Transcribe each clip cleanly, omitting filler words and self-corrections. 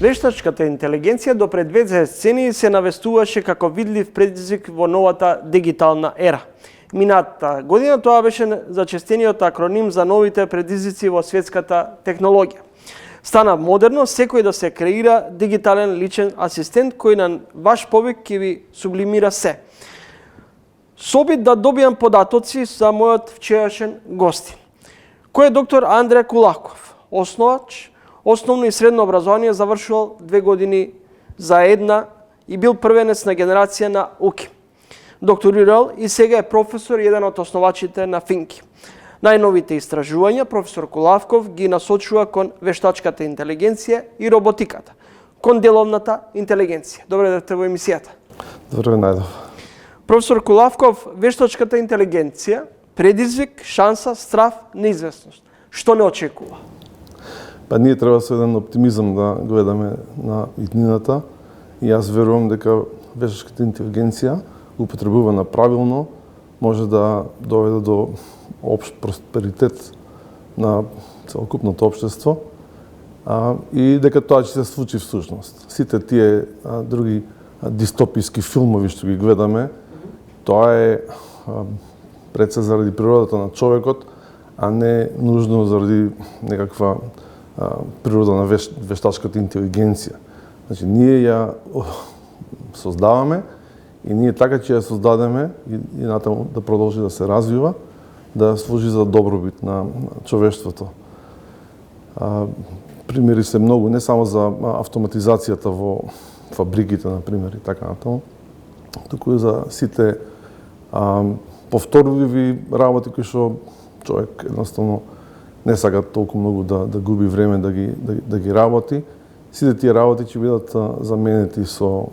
Вештачката интелигенција до пред 2 децении се навестуваше како видлив предизвик во новата дигитална ера. Минатата година тоа беше зачестениот акроним за новите предизвици во светската технологија. Стана модерно секој да се креира дигитален личен асистент кој на ваш повик ќе ви сублимира се. Со обид да добијам податоци за мојот вчерашен гостин, кој е доктор Андре Кулаков, основач, основно и средно образование, завршувал 2 години заедна и бил првенец на генерација на УКИ. Докторирал и сега е професор и еден од основачите на Финки. Најновите истражувања професор Кулаков ги насочува кон вештачката интелигенција и роботиката, кон деловната интелигенција. Добре дојдовте во емисијата. Добре најдов. Професор Кулаков, вештачката интелигенција, предизвик, шанса, страв, неизвестност. Што не очекува? Па ние треба со еден оптимизам да гледаме на иднината и јас верувам дека вештачката интелигенција употребувана правилно може да доведе до општ просперитет на целокупното општество и дека тоа ќе се случи всушност. Сите тие други дистописки филмови што ги гледаме, тоа е пред се заради природата на човекот, а не нужно заради некаква природа на вештачката интелигенција. Значи, ние ја создаваме и ние така ќе ја создадеме и натаму да продолжи да се развива, да служи за добробит на човештвото. Примери се многу, не само за автоматизацијата во фабриките, например, и така натаму, туку и за сите повторливи работи кои што човек едноставно не сака толку многу да губи време да ги работи. Сите тие работи ќе бидат заменети со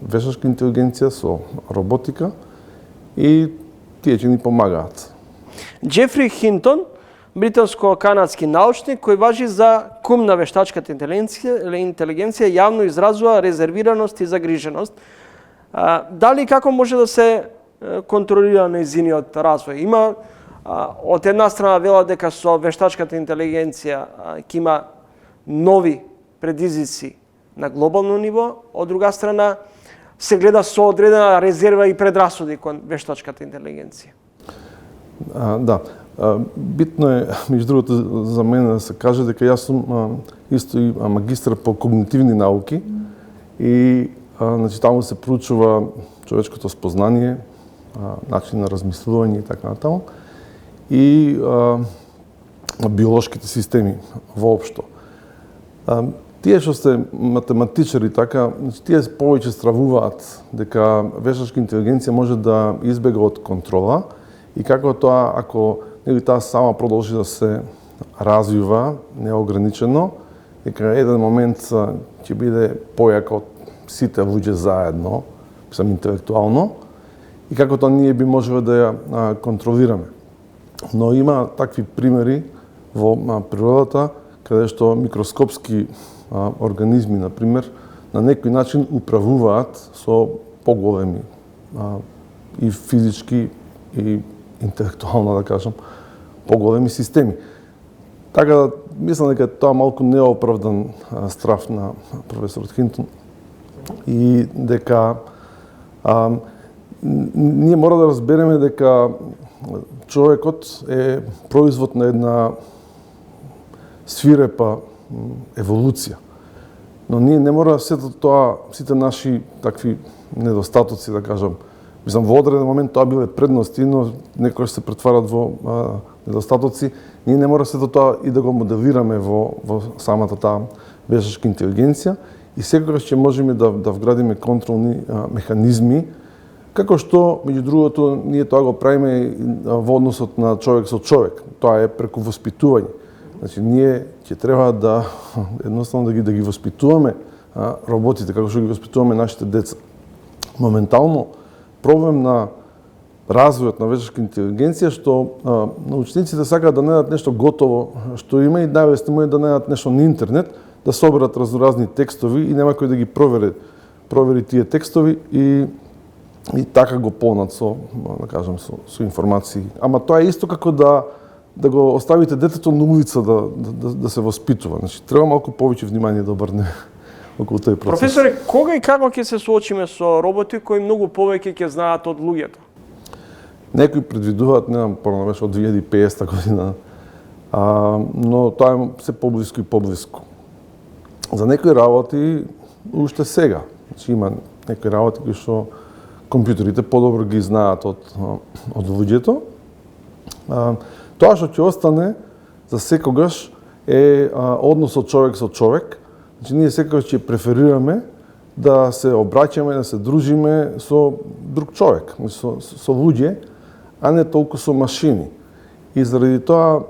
вештачка интелигенција, со роботика и тие ќе ни помагаат. Џефри Хинтон, британско-канадски научник кој важи за кум на вештачката интелигенција, јавно изразува резервираност и загриженост. Дали како може да се контролира нејзиниот развој? Има од една страна вела дека со вештачката интелигенција ќе има нови предизвици на глобално ниво, од друга страна се гледа со одредена резерва и предрасуди кон вештачката интелигенција. Да. Битно е, меѓу другото, за мене да се каже дека јас сум исто и магистар по когнитивни науки и значи таму се проучува човечкото спознание, начин на размислување и така натаму и биолошките системи воопшто. Тие што се математичари така, значи тие повеќе стравуваат дека вештачка интелигенција може да избега од контрола и како тоа, ако нели таа сама продолжи да се развива неограничено, дека еден момент ќе биде појака од сите луѓе заедно, сам интелектуално, и како тоа ние би можеле да ја контролираме. Но има такви примери во природата, каде што микроскопски организми, например, на некој начин управуваат со поголеми и физички и интелектуално, да кажам, поголеми системи. Така да, мислам дека тоа малку неоправдан страв на професорот Хинтон и дека ние мора да разбереме дека човекот е производ на една свирепа еволуција. Но ние не мора сето тоа, сите наши такви недостатоци, да кажам, мислам, во одреден момент тоа биле предности, но некојаш се претварат во недостатоци. Ние не мора сето тоа и да го моделираме во самата таа вештачка интелигенција и секогаш ќе можеме да вградиме контролни механизми, како што, меѓу другото, ние тоа го правиме во односот на човек со човек. Тоа е преку воспитување. Значи, ние ќе треба да едноставно да ги воспитуваме роботите, како што ги воспитуваме нашите деца. Моментално, проблем на развојот на вештачка интелигенција што научниците сакаат да најдат нешто готово што има и највесни му е да најдат нешто на интернет, да соберат разноразни текстови и нема кој да ги провери тие текстови и така го полнат со, да кажам, со информации. Ама тоа е исто како да го оставите детето на улица да се воспитува. Значи, треба малку повеќе внимание да обрне околу тој процес. Професоре, кога и како ќе се соочиме со роботи кои многу повеќе ќе знаат од луѓето? Некои предвидуваат, не знам, порано беше од 2050 година, но тоа е се поблиску и поблиску. За некои работи уште сега. Значи има некои работи кои што компјутерите подобро ги знаат од луѓето. Тоа што ќе остане за секогаш е односот човек со човек. Значи ние секогаш ќе преферираме да се обраќаме, да се дружиме со друг човек, со луѓе, а не толку со машини. И заради тоа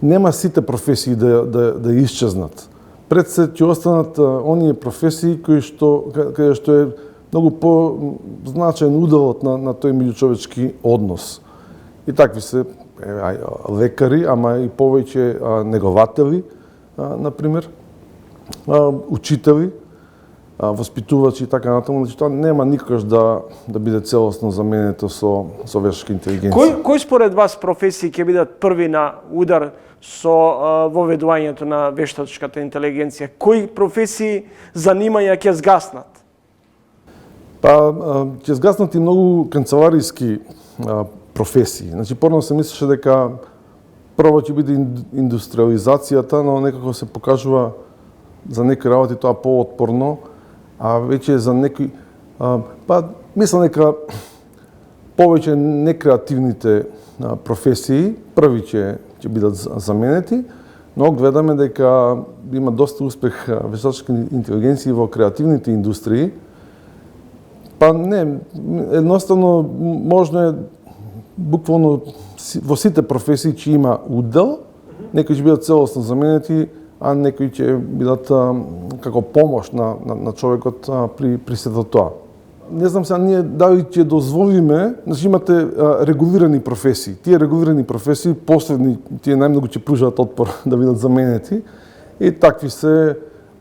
нема сите професии да исчезнат. Пред се ќе останат оние професии каде што е многу по-значаен уделот на тој меѓучовечки однос. И такви се лекари, ама и повеќе негователи, например, учители, воспитувачи и така натаму. Значи тоа нема никогаш да биде целосно заменето со вештачка интелигенција. Кои според вас професии ќе бидат први на удар со воведувањето на вештачката интелигенција? Кои професии, занимања ќе згаснат? Ќе згаснат и многу канцелариски професии. Значи, порано се мислеше дека прво ќе биде индустриализацијата, но некако се покажува за некои работи тоа поотпорно, а веќе за некои... мислам дека повеќе некреативните професии први ќе бидат заменети, но гледаме дека има доста успех вештачка интелигенција во креативните индустрии. Не, едноставно можно е буквално во сите професии ќе има удел, некои ќе бидат целосно заменети, а некои ќе бидат како помош на човекот при сето тоа. Не знам сега ние дали ќе дозволиме, значи имате регулирани професии. Тие регулирани професии последни, тие најмногу ќе пружат отпор да бидат заменети. И такви се,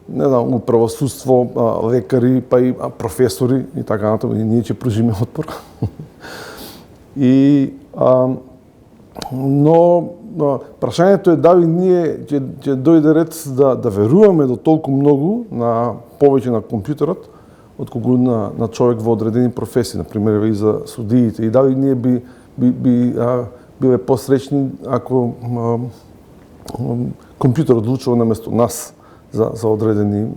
не знам, правосудство, лекари, па и професори и така натаму, и ние ќе пружиме отпор. Но прашањето е дали ние ќе дојде ред да веруваме до толку многу на повеќе на компјутерот отколку на човек во одредени професии, например и за судиите, и дали ние би биле посречни ако компјутер одлучува наместо нас за одредени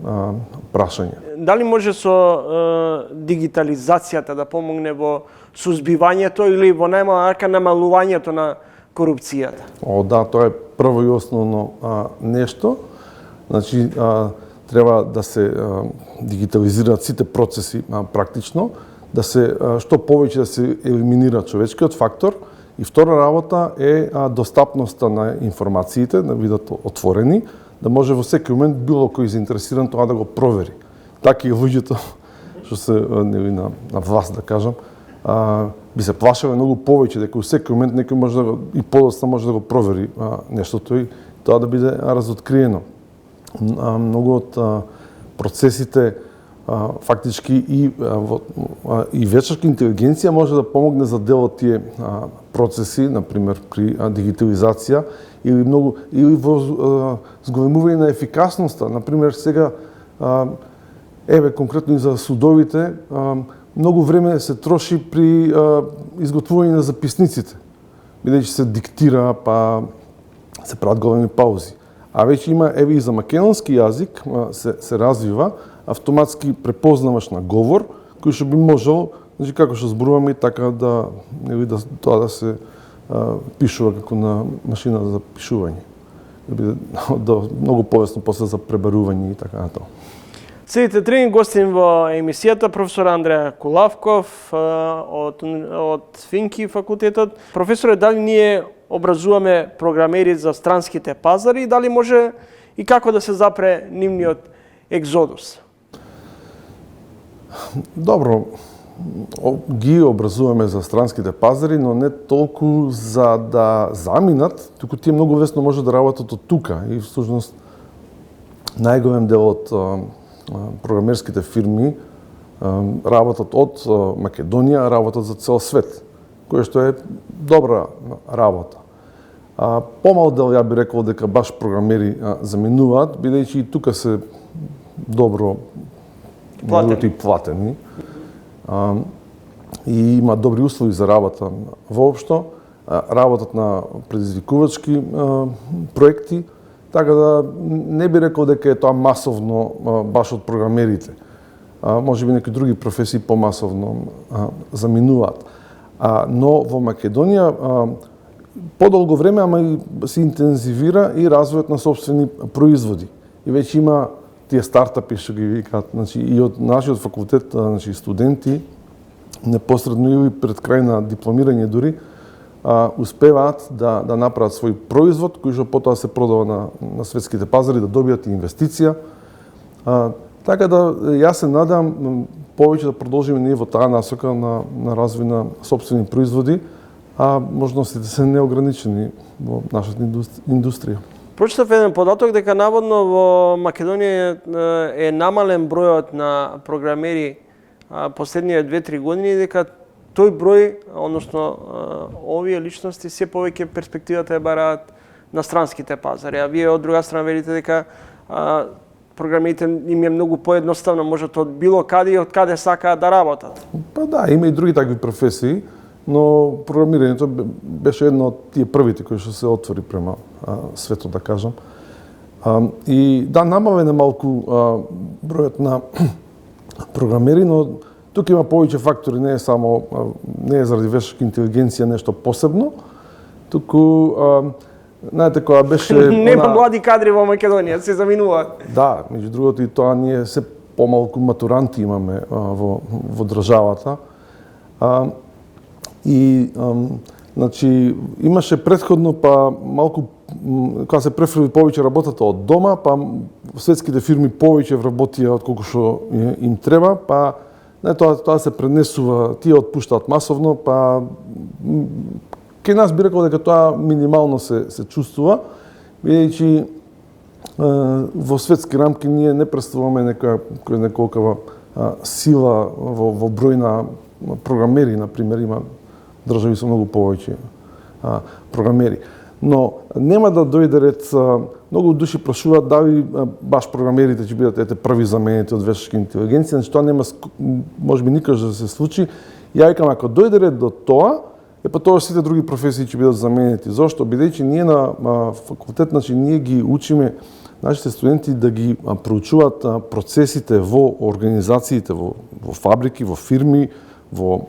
прашања. Дали може со дигитализацијата да помогне во сузбивањето или во најмалку намалувањето на корупцијата? Да, тоа е прво и основно нешто. Значи, треба да се дигитализираат сите процеси практично, да се што повеќе да се елиминира човечкиот фактор. И втора работа е достапноста на информациите, да бидат отворени, да може во секој момент било кој заинтересиран тоа да го провери. Така и луѓето што се на власт, да кажам, би се плашеле многу повеќе дека во секој момент некој може да и подоцна може да го провери нештото и тоа да биде разоткриено. Многу од процесите фактички и вештачка интелигенција може да помогне за дел од тие процеси, например при дигитализација или во зголемување на ефикасноста. Например сега конкретно и за судовите многу време се троши при изготвување на записниците, бидејќи се диктира, па се прават големи паузи. А веќе има и за македонски јазик се развива автоматски препознавач на говор, кој што би можел, значи како што зборуваме и така тоа да се пишува како на машина за пишување. Да биде многу повесно после за пребарување и така натаму. Следите тренинг гостин во емисијата професор Андреја Кулавков од Финки факултетот. Професоре, дали ние образуваме програмери за странските пазари и дали може и како да се запре нивниот екзодус? Добро, ги образуваме за странските пазари, но не толку за да заминат, туку тие многу лесно може да работат од тука. И всушност најголем дел од програмерските фирми работат од Македонија, работат за цел свет, кое што е добра работа. Помал дел, ја би рекол дека баш програмери заминуваат, бидејќи и тука се добро Платени. платени. И има добри услови за работа воопшто. Работат на предизвикувачки проекти, така да не би рекол дека е тоа масовно баш од програмерите. Може би некои други професии помасовно заминуваат. Но во Македонија подолго време, ама и се интензивира и развојот на собствени производи. И веќе има тие стартапи што ги викаат, значи и од нашиот факултет, значи студенти непосредно или пред крај на дипломирање дури успеваат да направат свој производ кој што потоа се продава на светските пазари, да добијат инвестиција. Така да јас се надам повеќе да продолжиме ние во таа насока на развој на сопствени производи, а можностите се неограничени во нашата индустрија. Прочитав еден податок дека наводно во Македонија е намален бројот на програмери последниве 2-3 години, дека тој број, односно овие личности се повеќе перспективата ја бараат на странските пазари. А вие од друга страна велите дека програмите им е многу поедноставно, можат од било каде и од каде сакаат да работат. Па да, има и други такви професии, но програмирањето беше едно од тие првите кои што се отвори према светот, да кажам. И да, намален е малку бројот на програмери, но тука има повеќе фактори, не е заради вештачка интелигенција нешто посебно, туку знаете која беше Нема млади кадри во Македонија, се заминуваат. Да, меѓу другото и тоа ние се помалку матуранти имаме во државата. Значи имаше претходно па малку кога се префрли повеќе работата од дома, па светските фирми повеќе вработија отколку што им треба, па тоа се пренесува, тие отпуштаат масовно, па кај нас би рекол дека тоа минимално се чувствува, бидејќи во светски рамки ние не представуваме неколкава сила во број на програмери, например, има држави со многу повеќе програмери. Но нема да дојде ред, многу души прашуваат дали баш програмерите ќе бидат први заменети од вештачка интелигенција, значи тоа нема можеби никогаш да се случи. Ја викам, ако дојде ред до тоа, па тоа сите други професии ќе бидат заменети. Зошто? Бидејќи ние на факултет, значи ние ги учиме нашите студенти да ги проучуваат процесите во организациите, во фабрики, во фирми, во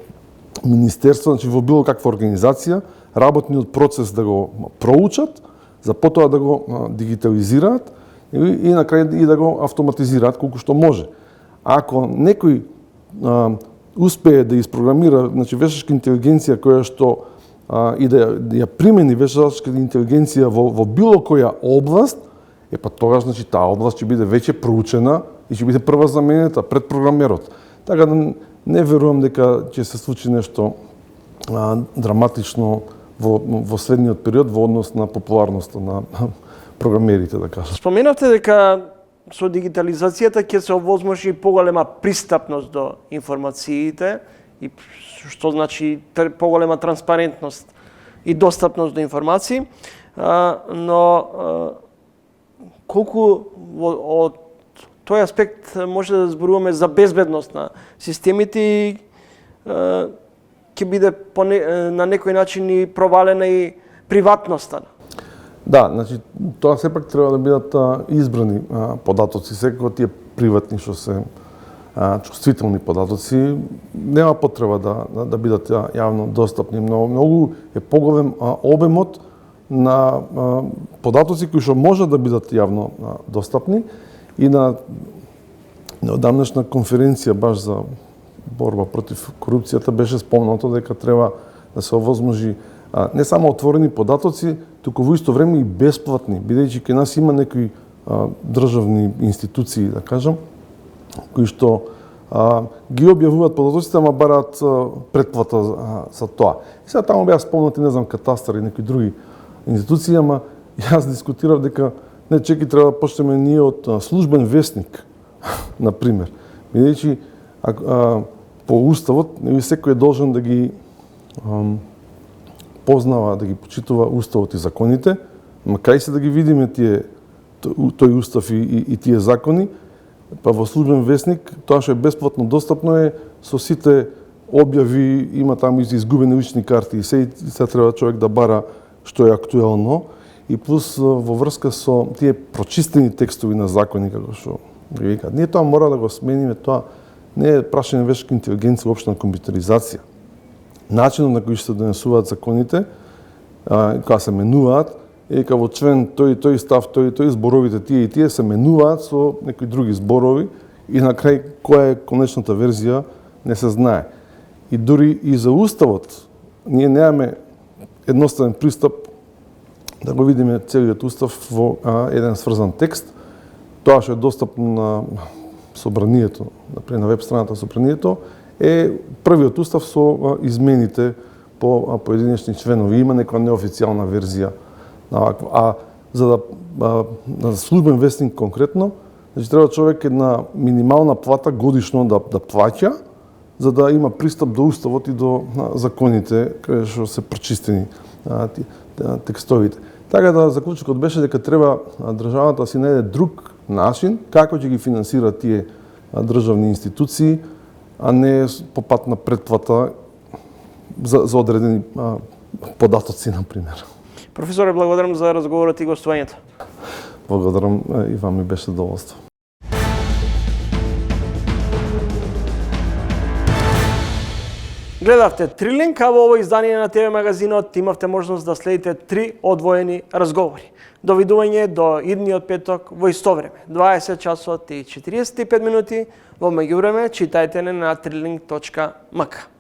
министерство, значи во било каква организација, работниот процес да го проучат, за потоа да го дигитализираат и на крај и да го автоматизираат колку што може. Ако некој успее да isprogramира, значи вештачка интелигенција која што и да ја примени вештачка интелигенција во било која област, па тогаш значи таа област ќе биде веќе проучена и ќе биде прва заменета пред програмерот. Така да не верувам дека ќе се случи нешто драматично во следниот период во однос на популарноста на програмерите, да кажам. Споменавте дека со дигитализацијата ќе се овозможи поголема пристапност до информациите, и што значи поголема транспарентност и достапност до информации, но колку од тој аспект може да зборуваме за безбедност на системите и ќе биде на некој начин и провалена и приватноста. Да, значи тоа сепак треба да бидат избрани податоци, секако тие приватни што се чувствителни податоци нема потреба да бидат јавно достапни. Многу е поголем обемот на податоци кои што може да бидат јавно достапни и на одамнешна конференција баш за борба против корупцијата беше спомнато дека треба да се овозможи не само отворени податоци, туку во исто време и бесплатни, бидејќи кај нас има некои државни институции, да кажам, кои што ги објавуваат податоците, ама бараат претплата за тоа. И сега таму беа спомнати, не знам, катастар и некои други институции, ама јас дискутирав дека не чеки треба да почнеме ние од службен весник, например. Бидејќи по уставот секој е должен да ги познава, да ги почитува уставот и законите, ама кај се да ги видиме тој устав и тие закони, Па во службен весник, тоа што е бесплатно достапно е со сите објави, има таму и изгубени лични карти и се треба човек да бара што е актуелно и плюс во врска со тие прочистени текстови на закони како што ги викаат. Ние тоа мора да го смениме, тоа не е прашање вештачка интелигенција, општа компјутеризација. Начинот на кој што се донесуваат законите, кога се менуваат, е дека во член тој став, тој зборовите тие и тие се менуваат со некои други зборови и на крај која е конечната верзија не се знае. И дури и за уставот ние немаме едноставен пристап да го видиме целиот устав во еден сврзан текст. Тоа што е достапно на собранието, например на веб страната собранието, е првиот устав со измените по поединечни членови. Има некоја неофицијална верзија на вакво. А за да на службен вестник конкретно, значи треба човек една минимална плата годишно да плаќа, за да има пристап до уставот и до законите каде што се прочистени текстовите. Така да заклучокот беше дека треба државата да си најде друг начин како ќе ги финансира тие државни институции, а не по пат на претплата за одредени податоци, например. Професоре, благодарам за разговорот и гостувањето. Благодарам и вам ми беше задоволство. Гледавте Трилинг, а во ово издание на ТВ Магазинот имавте можност да следите 3 одвоени разговори. Довидување до идниот петок во исто време, 20 часот и 45 минути. Во меѓувреме, читајте на trilink.mk.